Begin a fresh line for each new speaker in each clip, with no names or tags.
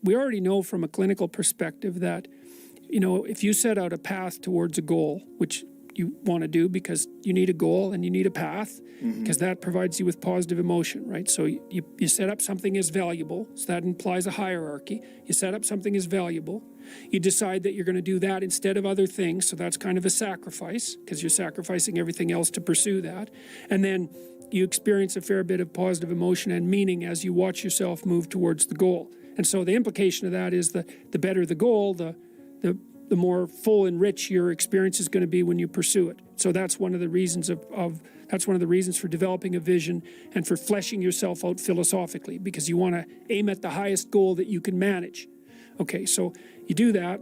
we already know from a clinical perspective that, you know, if you set out a path towards a goal, which you want to do because you need a goal and you need a path, because that provides you with positive emotion, right? So you set up something as valuable, so that implies a hierarchy. You set up something as valuable. You decide that you're going to do that instead of other things, so that's kind of a sacrifice, because you're sacrificing everything else to pursue that. And then you experience a fair bit of positive emotion and meaning as you watch yourself move towards the goal. And so the implication of that is that the better the goal, the more full and rich your experience is going to be when you pursue it. So that's one of the reasons that's one of the reasons for developing a vision and for fleshing yourself out philosophically, because you want to aim at the highest goal that you can manage. Okay, so you do that,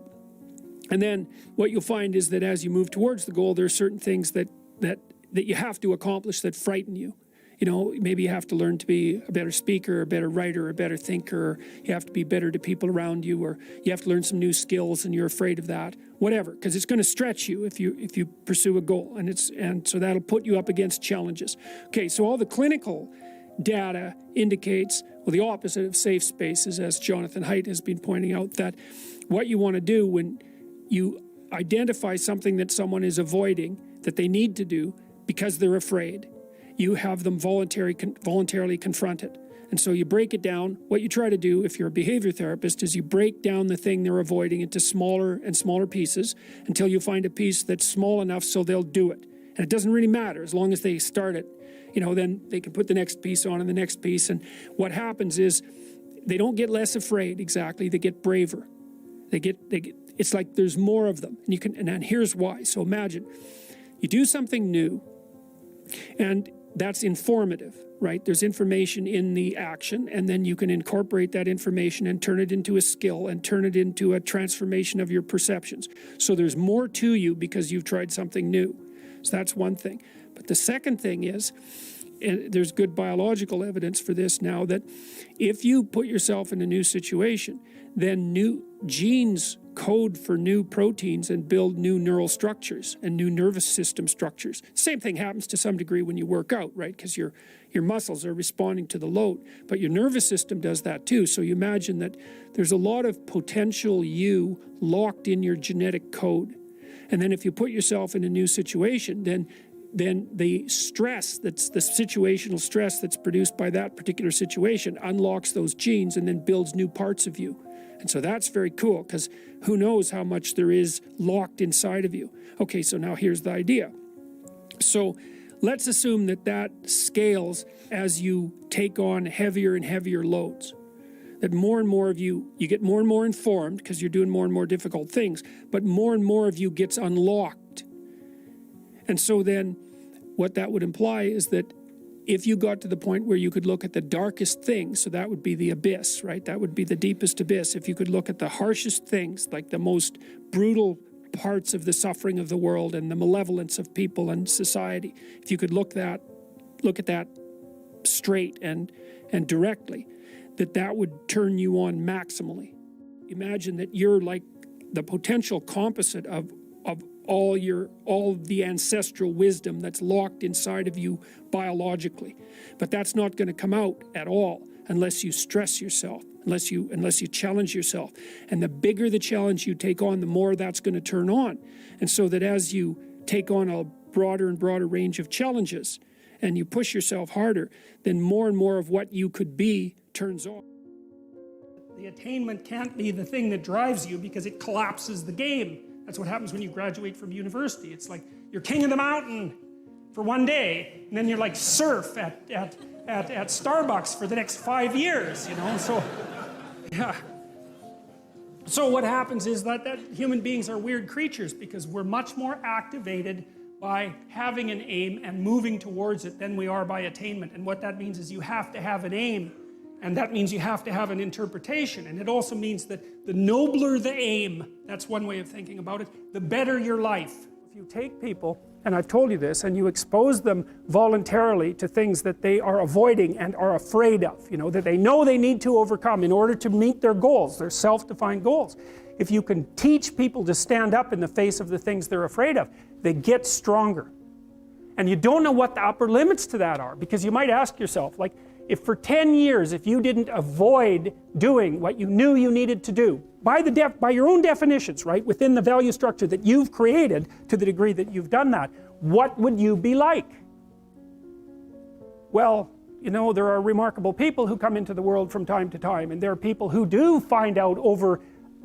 and then what you'll find is that as you move towards the goal, there are certain things that you have to accomplish that frighten you. You know, maybe you have to learn to be a better speaker, a better writer, a better thinker, or you have to be better to people around you, or you have to learn some new skills and you're afraid of that, whatever, because it's going to stretch you if you pursue a goal, and so that'll put you up against challenges. Okay, so all the clinical data indicates, well, the opposite of safe spaces, as Jonathan Haidt has been pointing out, that what you want to do when you identify something that someone is avoiding that they need to do because they're afraid, you have them voluntarily confront it. And so you break it down. What you try to do if you're a behavior therapist is you break down the thing they're avoiding into smaller and smaller pieces until you find a piece that's small enough so they'll do it. And it doesn't really matter as long as they start it. You know, then they can put the next piece on and the next piece. And what happens is they don't get less afraid exactly, they get braver. They get it's like there's more of them. And here's why. So imagine you do something new, and that's informative, right? There's information in the action, and then you can incorporate that information and turn it into a skill and turn it into a transformation of your perceptions. So there's more to you because you've tried something new. So that's one thing. But the second thing is, and there's good biological evidence for this now, that if you put yourself in a new situation, then new genes code for new proteins and build new neural structures and new nervous system structures. Same thing happens to some degree when you work out, right? Because your muscles are responding to the load, but your nervous system does that too. So you imagine that there's a lot of potential you locked in your genetic code. And then if you put yourself in a new situation, then the stress, that's the situational stress that's produced by that particular situation, unlocks those genes and then builds new parts of you. And so that's very cool, because who knows how much there is locked inside of you. Okay, so now here's the idea. So let's assume that scales as you take on heavier and heavier loads. That more and more of you get more and more informed because you're doing more and more difficult things, but more and more of you gets unlocked. And so then what that would imply is that if you got to the point where you could look at the darkest things, so that would be the abyss, right? That would be the deepest abyss. If you could look at the harshest things, like the most brutal parts of the suffering of the world and the malevolence of people and society, if you could look at that straight and directly, that would turn you on maximally. Imagine that you're like the potential composite of all the ancestral wisdom that's locked inside of you biologically. But that's not going to come out at all unless you stress yourself, unless you challenge yourself. And the bigger the challenge you take on, the more that's going to turn on. And so that as you take on a broader and broader range of challenges and you push yourself harder, then more and more of what you could be turns on. The attainment can't be the thing that drives you because it collapses the game. That's what happens when you graduate from university. It's like you're king of the mountain for one day, and then you're like surf at Starbucks for the next 5 years, you know? So, yeah. So what happens is that human beings are weird creatures because we're much more activated by having an aim and moving towards it than we are by attainment. And what that means is you have to have an aim, and that means you have to have an interpretation. And it also means that the nobler the aim, that's one way of thinking about it, the better your life. If you take people, and I've told you this, and you expose them voluntarily to things that they are avoiding and are afraid of, you know, that they know they need to overcome in order to meet their goals, their self-defined goals. If you can teach people to stand up in the face of the things they're afraid of, they get stronger. And you don't know what the upper limits to that are, because you might ask yourself, like,
if for 10 years, if you didn't avoid doing what you knew you needed to do, by your own definitions, right, within the value structure that you've created, to the degree that you've done that, what would you be like? Well, you know, there are remarkable people who come into the world from time to time, and there are people who do find out over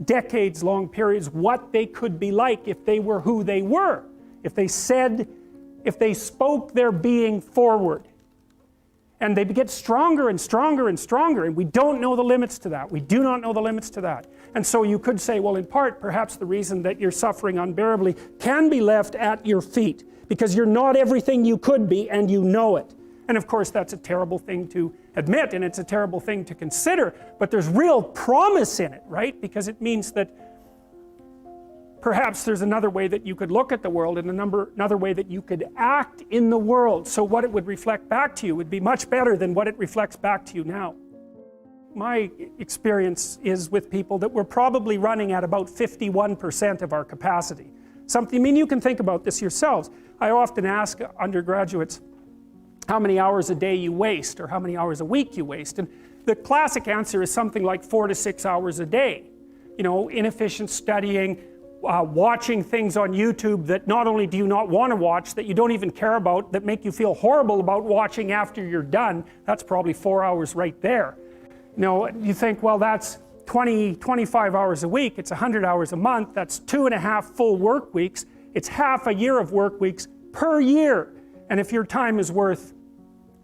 decades long periods what they could be like if they were who they were, if they spoke their being forward. And they get stronger and stronger and stronger, and we don't know the limits to that. We do not know the limits to that. And so you could say, well, in part, perhaps the reason that you're suffering unbearably can be left at your feet, because you're not everything you could be, and you know it. And of course, that's a terrible thing to admit, and it's a terrible thing to consider, but there's real promise in it, right? Because it means that perhaps there's another way that you could look at the world, and another way that you could act in the world, so what it would reflect back to you would be much better than what it reflects back to you now. My experience is with people that we're probably running at about 51% of our capacity. I mean, you can think about this yourselves. I often ask undergraduates how many hours a day you waste, or how many hours a week you waste, and the classic answer is something like 4 to 6 hours a day. You know, inefficient studying, watching things on YouTube that not only do you not want to watch, that you don't even care about, that make you feel horrible about watching after you're done. That's probably 4 hours right there. You know, you think, well, that's 25 hours a week, it's 100 hours a month, that's 2.5 full work weeks, it's half a year of work weeks per year. And if your time is worth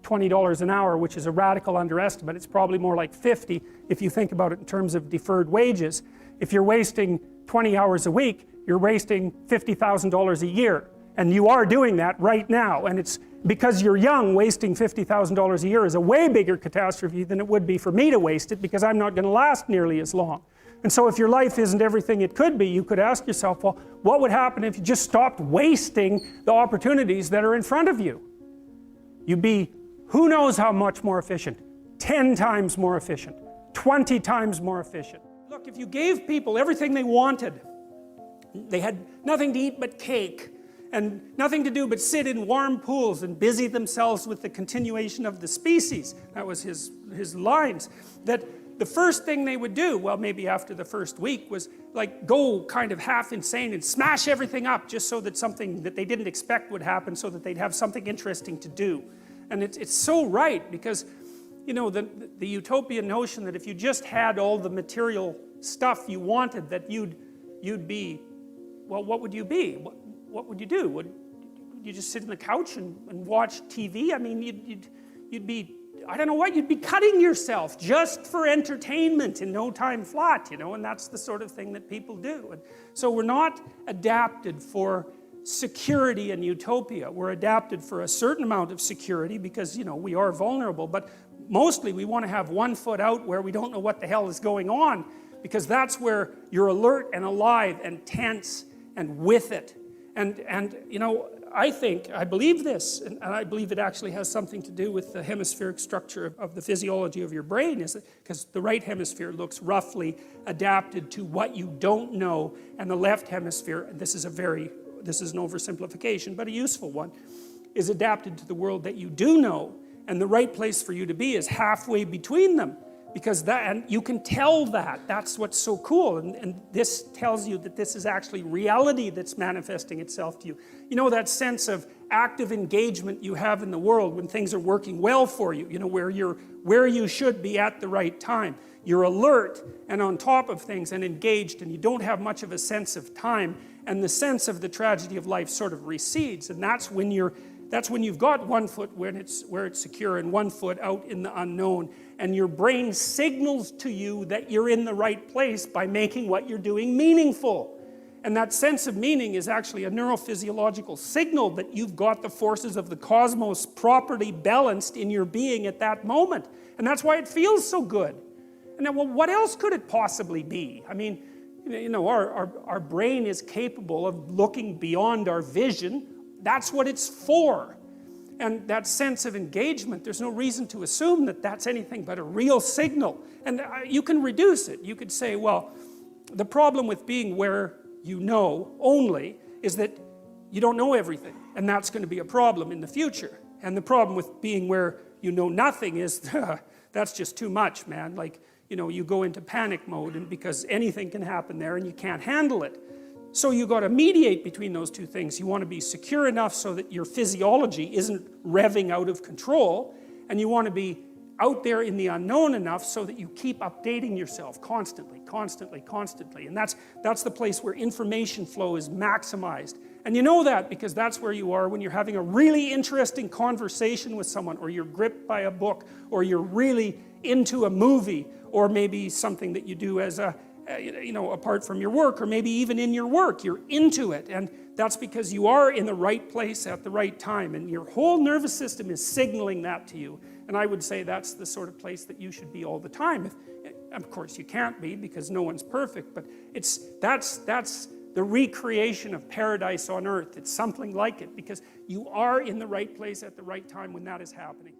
$20 an hour, which is a radical underestimate, it's probably more like 50 if you think about it in terms of deferred wages. If you're wasting 20 hours a week, you're wasting $50,000 a year. And you are doing that right now. And it's because you're young, wasting $50,000 a year is a way bigger catastrophe than it would be for me to waste it, because I'm not going to last nearly as long. And so if your life isn't everything it could be, you could ask yourself, well, what would happen if you just stopped wasting the opportunities that are in front of you? You'd be who knows how much more efficient, 10 times more efficient, 20 times more efficient. Look, if you gave people everything they wanted, they had nothing to eat but cake, and nothing to do but sit in warm pools and busy themselves with the continuation of the species. That was his lines. That the first thing they would do, well, maybe after the first week, was like go kind of half insane and smash everything up just so that something that they didn't expect would happen, so that they'd have something interesting to do. And it's so right, because you know, the utopian notion that if you just had all the material stuff you wanted, that you'd be, well, what would you be? What would you do? Would you just sit on the couch and watch TV? I mean, you'd be, I don't know what, you'd be cutting yourself just for entertainment in no time flat, you know, and that's the sort of thing that people do. And so we're not adapted for security and utopia. We're adapted for a certain amount of security because, you know, we are vulnerable, but mostly we want to have one foot out where we don't know what the hell is going on, because that's where you're alert and alive and tense and with it. And you know, I believe this, and I believe it actually has something to do with the hemispheric structure of the physiology of your brain, is because the right hemisphere looks roughly adapted to what you don't know, and the left hemisphere, and this is an oversimplification, but a useful one, is adapted to the world that you do know, and the right place for you to be is halfway between them, because and you can tell that's what's so cool, and this tells you that this is actually reality that's manifesting itself to you. You know, that sense of active engagement you have in the world when things are working well for you, you know, where you should be at the right time. You're alert and on top of things and engaged, and you don't have much of a sense of time, and the sense of the tragedy of life sort of recedes, and that's when you've got one foot where it's secure and one foot out in the unknown, and your brain signals to you that you're in the right place by making what you're doing meaningful. And that sense of meaning is actually a neurophysiological signal that you've got the forces of the cosmos properly balanced in your being at that moment. And that's why it feels so good. And then, well, what else could it possibly be? I mean, you know, our brain is capable of looking beyond our vision. That's what it's for. And that sense of engagement, there's no reason to assume that that's anything but a real signal. And you can reduce it. You could say, well, the problem with being where you know only is that you don't know everything. And that's going to be a problem in the future. And the problem with being where you know nothing is, that's just too much, man. Like, you know, you go into panic mode, and because anything can happen there and you can't handle it. So you got to mediate between those two things. You want to be secure enough so that your physiology isn't revving out of control, and you want to be out there in the unknown enough so that you keep updating yourself constantly, constantly, constantly. And that's the place where information flow is maximized. And you know that because that's where you are when you're having a really interesting conversation with someone, or you're gripped by a book, or you're really into a movie, or maybe something that you do as a, you know, apart from your work, or maybe even in your work, you're into it. And that's because you are in the right place at the right time, and your whole nervous system is signaling that to you. And I would say that's the sort of place that you should be all the time. Of course, you can't be because no one's perfect, but that's the recreation of paradise on earth. It's something like it because you are in the right place at the right time when that is happening.